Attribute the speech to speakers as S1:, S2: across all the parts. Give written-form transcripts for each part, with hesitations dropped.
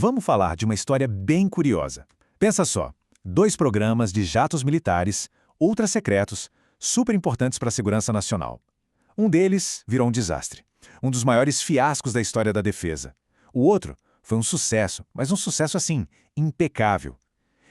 S1: vamos falar de uma história bem curiosa. Pensa só, 2 programas de jatos militares, ultra-secretos, super importantes para a segurança nacional. Um deles virou um desastre, um dos maiores fiascos da história da defesa. O outro foi um sucesso, mas um sucesso assim, impecável.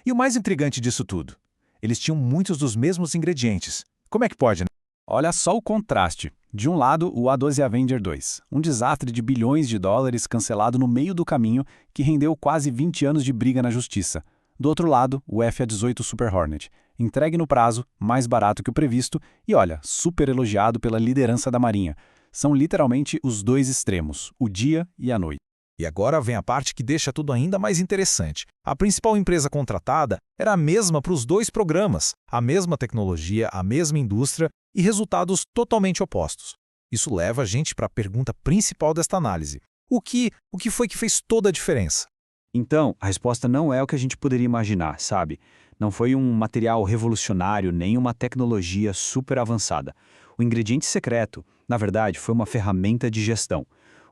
S1: E o mais intrigante disso tudo, eles tinham muitos dos mesmos ingredientes. Como é que pode, né?
S2: Olha só o contraste. De um lado, o A12 Avenger 2, um desastre de bilhões de dólares cancelado no meio do caminho que rendeu quase 20 anos de briga na justiça. Do outro lado, o FA-18 Super Hornet, entregue no prazo, mais barato que o previsto e, olha, super elogiado pela liderança da Marinha. São literalmente os dois extremos, o dia e a noite.
S1: E agora vem a parte que deixa tudo ainda mais interessante. A principal empresa contratada era a mesma para os 2 programas, a mesma tecnologia, a mesma indústria e resultados totalmente opostos. Isso leva a gente para a pergunta principal desta análise. O que foi que fez toda a diferença?
S2: Então, a resposta não é o que a gente poderia imaginar, sabe? Não foi um material revolucionário nem uma tecnologia super avançada. O ingrediente secreto, na verdade, foi uma ferramenta de gestão.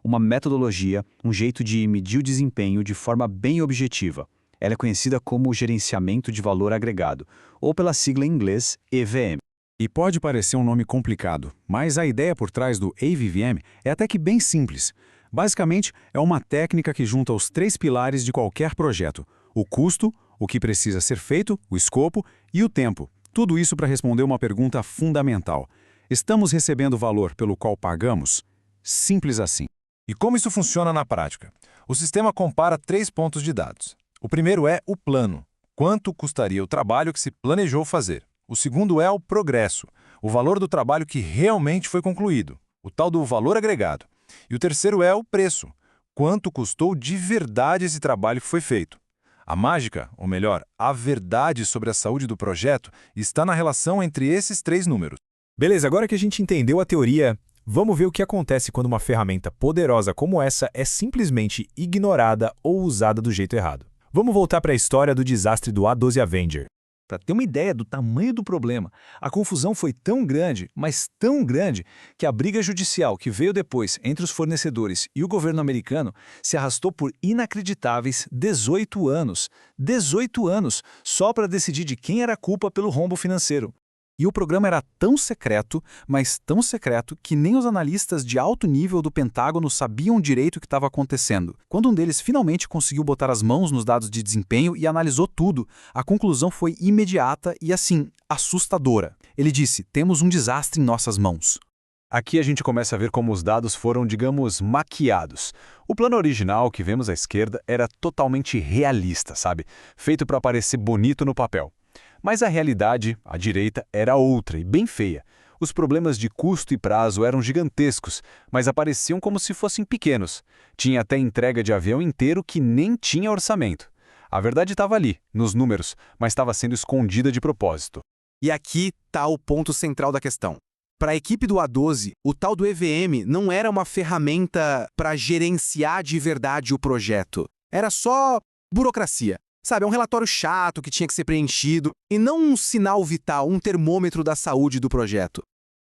S2: Uma metodologia, um jeito de medir o desempenho de forma bem objetiva. Ela é conhecida como gerenciamento de valor agregado, ou pela sigla em inglês EVM.
S3: E pode parecer um nome complicado, mas a ideia por trás do AVVM é até que bem simples. Basicamente, é uma técnica que junta os 3 pilares de qualquer projeto: o custo, o que precisa ser feito, o escopo e o tempo. Tudo isso para responder uma pergunta fundamental. Estamos recebendo valor pelo qual pagamos? Simples assim.
S1: E como isso funciona na prática? O sistema compara 3 pontos de dados. O primeiro é o plano. Quanto custaria o trabalho que se planejou fazer? O segundo é o progresso, o valor do trabalho que realmente foi concluído, o tal do valor agregado. E o terceiro é o preço. Quanto custou de verdade esse trabalho que foi feito? A mágica, ou melhor, a verdade sobre a saúde do projeto, está na relação entre esses 3 números.
S4: Beleza, agora que a gente entendeu a teoria, vamos ver o que acontece quando uma ferramenta poderosa como essa é simplesmente ignorada ou usada do jeito errado. Vamos voltar para a história do desastre do A12 Avenger.
S1: Para ter uma ideia do tamanho do problema, a confusão foi tão grande, mas tão grande, que a briga judicial que veio depois entre os fornecedores e o governo americano se arrastou por inacreditáveis 18 anos. 18 anos só para decidir de quem era a culpa pelo rombo financeiro. E o programa era tão secreto, mas tão secreto, que nem os analistas de alto nível do Pentágono sabiam direito o que estava acontecendo. Quando um deles finalmente conseguiu botar as mãos nos dados de desempenho e analisou tudo, a conclusão foi imediata e, assim, assustadora. Ele disse: temos um desastre em nossas mãos.
S4: Aqui a gente começa a ver como os dados foram, digamos, maquiados. O plano original que vemos à esquerda era totalmente realista, sabe? Feito para parecer bonito no papel. Mas a realidade, à direita, era outra e bem feia. Os problemas de custo e prazo eram gigantescos, mas apareciam como se fossem pequenos. Tinha até entrega de avião inteiro que nem tinha orçamento. A verdade estava ali, nos números, mas estava sendo escondida de propósito.
S5: E aqui está o ponto central da questão. Para a equipe do A12, o tal do EVM não era uma ferramenta para gerenciar de verdade o projeto. Era só burocracia. Sabe, é um relatório chato que tinha que ser preenchido e não um sinal vital, um termômetro da saúde do projeto.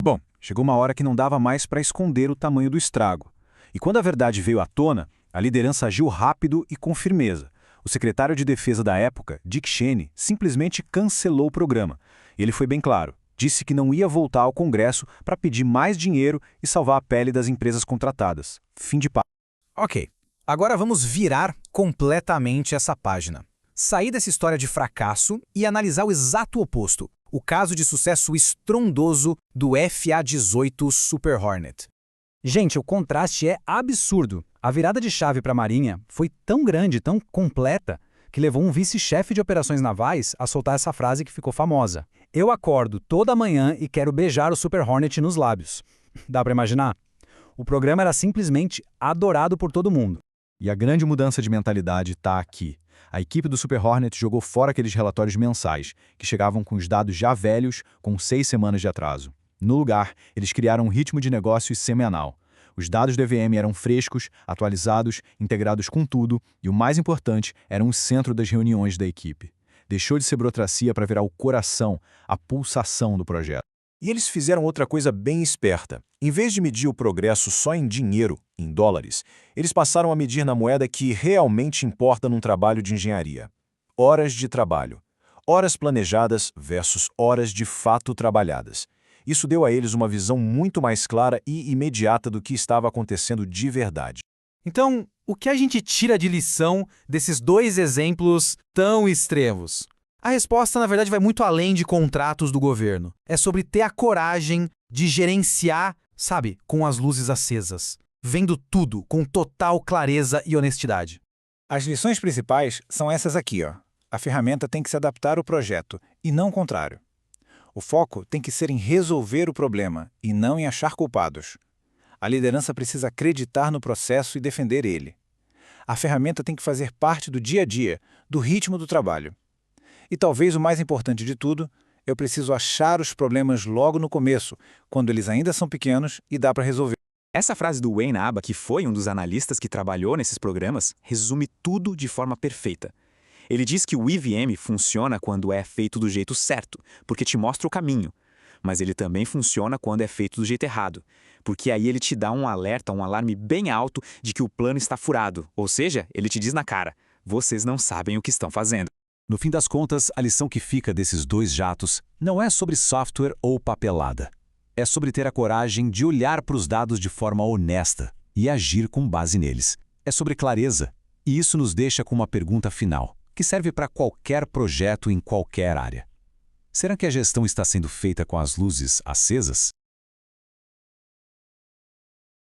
S4: Bom, chegou uma hora que não dava mais para esconder o tamanho do estrago. E quando a verdade veio à tona, a liderança agiu rápido e com firmeza. O secretário de defesa da época, Dick Cheney, simplesmente cancelou o programa. E ele foi bem claro. Disse que não ia voltar ao Congresso para pedir mais dinheiro e salvar a pele das empresas contratadas. Fim de papo.
S6: Ok, agora vamos virar completamente essa página. Sair dessa história de fracasso e analisar o exato oposto, o caso de sucesso estrondoso do FA-18 Super Hornet. Gente, o contraste é absurdo. A virada de chave para a Marinha foi tão grande, tão completa, que levou um vice-chefe de operações navais a soltar essa frase que ficou famosa. Eu acordo toda manhã e quero beijar o Super Hornet nos lábios. Dá para imaginar? O programa era simplesmente adorado por todo mundo.
S1: E a grande mudança de mentalidade está aqui. A equipe do Super Hornet jogou fora aqueles relatórios mensais, que chegavam com os dados já velhos, com 6 semanas de atraso. No lugar, eles criaram um ritmo de negócios semanal. Os dados do EVM eram frescos, atualizados, integrados com tudo, e o mais importante, eram o centro das reuniões da equipe. Deixou de ser burocracia para virar o coração, a pulsação do projeto.
S7: E eles fizeram outra coisa bem esperta. Em vez de medir o progresso só em dinheiro, em dólares, eles passaram a medir na moeda que realmente importa num trabalho de engenharia: horas de trabalho. Horas planejadas versus horas de fato trabalhadas. Isso deu a eles uma visão muito mais clara e imediata do que estava acontecendo de verdade.
S5: Então, o que a gente tira de lição desses dois exemplos tão extremos? A resposta, na verdade, vai muito além de contratos do governo. É sobre ter a coragem de gerenciar, sabe, com as luzes acesas, vendo tudo com total clareza e honestidade.
S1: As lições principais são essas aqui, ó. A ferramenta tem que se adaptar ao projeto, e não o contrário. O foco tem que ser em resolver o problema, e não em achar culpados. A liderança precisa acreditar no processo e defender ele. A ferramenta tem que fazer parte do dia a dia, do ritmo do trabalho. E talvez o mais importante de tudo, eu preciso achar os problemas logo no começo, quando eles ainda são pequenos e dá para resolver.
S2: Essa frase do Wayne Aba, que foi um dos analistas que trabalhou nesses programas, resume tudo de forma perfeita. Ele diz que o EVM funciona quando é feito do jeito certo, porque te mostra o caminho. Mas ele também funciona quando é feito do jeito errado, porque aí ele te dá um alerta, um alarme bem alto de que o plano está furado. Ou seja, ele te diz na cara: vocês não sabem o que estão fazendo.
S3: No fim das contas, a lição que fica desses dois jatos não é sobre software ou papelada. É sobre ter a coragem de olhar para os dados de forma honesta e agir com base neles. É sobre clareza. E isso nos deixa com uma pergunta final, que serve para qualquer projeto em qualquer área. Será que a gestão está sendo feita com as luzes acesas?